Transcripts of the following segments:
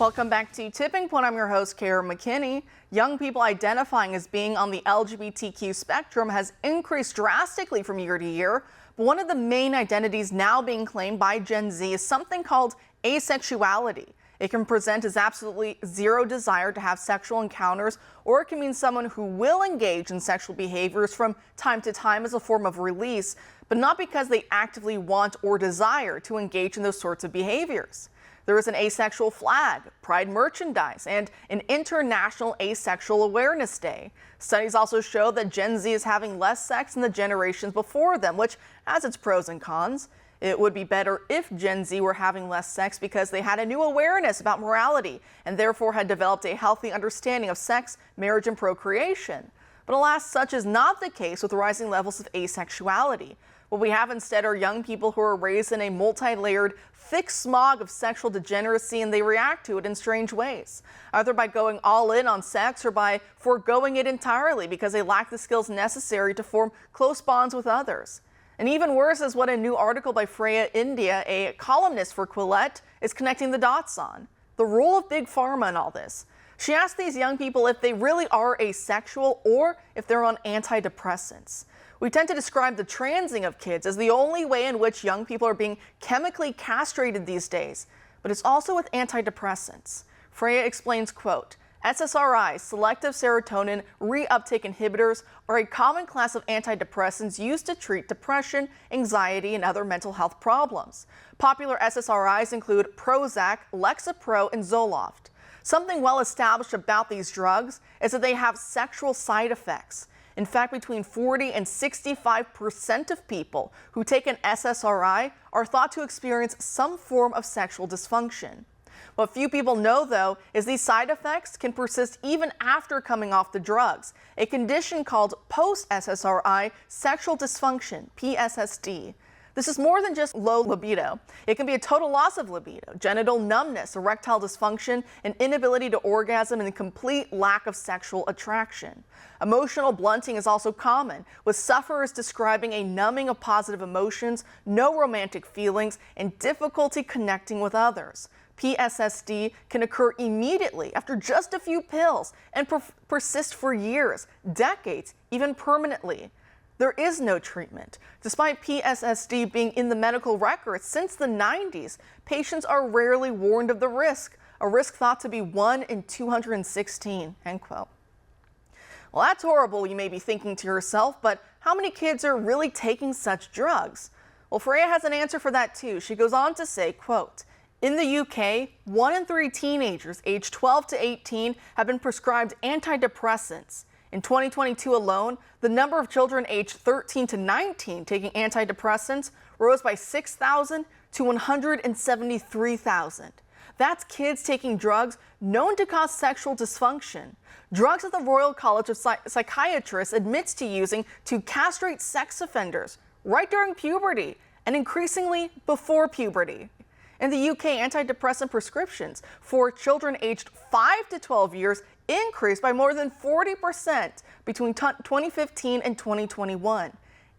Welcome back to Tipping Point. I'm your host, Kara McKinney. Young people identifying as being on the LGBTQ spectrum has increased drastically from year to year. But one of the main identities now being claimed by Gen Z is something called asexuality. It can present as absolutely zero desire to have sexual encounters, or it can mean someone who will engage in sexual behaviors from time to time as a form of release, but not because they actively want or desire to engage in those sorts of behaviors. There is an asexual flag, pride merchandise, and an International Asexual Awareness Day. Studies also show that Gen Z is having less sex than the generations before them, which has its pros and cons. It would be better if Gen Z were having less sex because they had a new awareness about morality and therefore had developed a healthy understanding of sex, marriage, and procreation. But alas, such is not the case with rising levels of asexuality. What we have instead are young people who are raised in a multi-layered, thick smog of sexual degeneracy, and they react to it in strange ways, either by going all in on sex or by foregoing it entirely because they lack the skills necessary to form close bonds with others. And even worse is what a new article by Freya India, a columnist for Quillette, is connecting the dots on: the role of Big Pharma in all this. She asked these young people if they really are asexual or if they're on antidepressants. We tend to describe the transing of kids as the only way in which young people are being chemically castrated these days, but it's also with antidepressants. Freya explains, quote, SSRIs, selective serotonin reuptake inhibitors, are a common class of antidepressants used to treat depression, anxiety, and other mental health problems. Popular SSRIs include Prozac, Lexapro, and Zoloft. Something well established about these drugs is that they have sexual side effects. In fact, between 40 and 65% of people who take an SSRI are thought to experience some form of sexual dysfunction. What few people know, though, is these side effects can persist even after coming off the drugs, a condition called post-SSRI sexual dysfunction, PSSD. This is more than just low libido. It can be a total loss of libido, genital numbness, erectile dysfunction, an inability to orgasm, and a complete lack of sexual attraction. Emotional blunting is also common, with sufferers describing a numbing of positive emotions, no romantic feelings, and difficulty connecting with others. PSSD can occur immediately after just a few pills and persist for years, decades, even permanently. There is no treatment. Despite PSSD being in the medical records since the 90s, patients are rarely warned of the risk, a risk thought to be 1 in 216, end quote. Well, that's horrible, you may be thinking to yourself, but how many kids are really taking such drugs? Well, Freya has an answer for that too. She goes on to say, quote, in the UK, 1 in 3 teenagers aged 12 to 18 have been prescribed antidepressants. In 2022 alone, the number of children aged 13 to 19 taking antidepressants rose by 6,000 to 173,000. That's kids taking drugs known to cause sexual dysfunction. Drugs that the Royal College of Psychiatrists admits to using to castrate sex offenders right during puberty and increasingly before puberty. In the UK, antidepressant prescriptions for children aged 5 to 12 years increased by more than 40% between 2015 and 2021.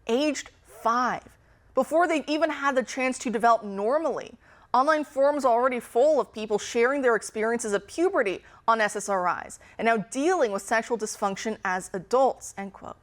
Aged 5, before they've even had the chance to develop normally. Online forums are already full of people sharing their experiences of puberty on SSRIs and now dealing with sexual dysfunction as adults, end quote.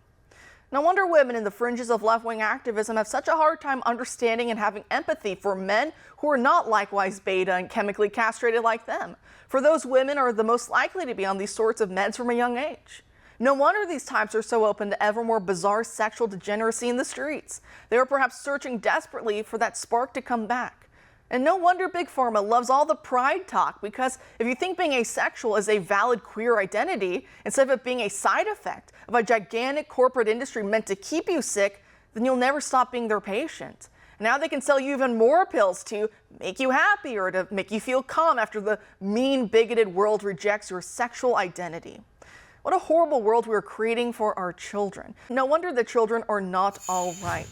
No wonder women in the fringes of left-wing activism have such a hard time understanding and having empathy for men who are not likewise beta and chemically castrated like them. For those women are the most likely to be on these sorts of meds from a young age. No wonder these types are so open to ever more bizarre sexual degeneracy in the streets. They are perhaps searching desperately for that spark to come back. And no wonder Big Pharma loves all the pride talk, because if you think being asexual is a valid queer identity, instead of it being a side effect of a gigantic corporate industry meant to keep you sick, then you'll never stop being their patient. Now they can sell you even more pills to make you happy or to make you feel calm after the mean, bigoted world rejects your sexual identity. What a horrible world we're creating for our children. No wonder the children are not all right.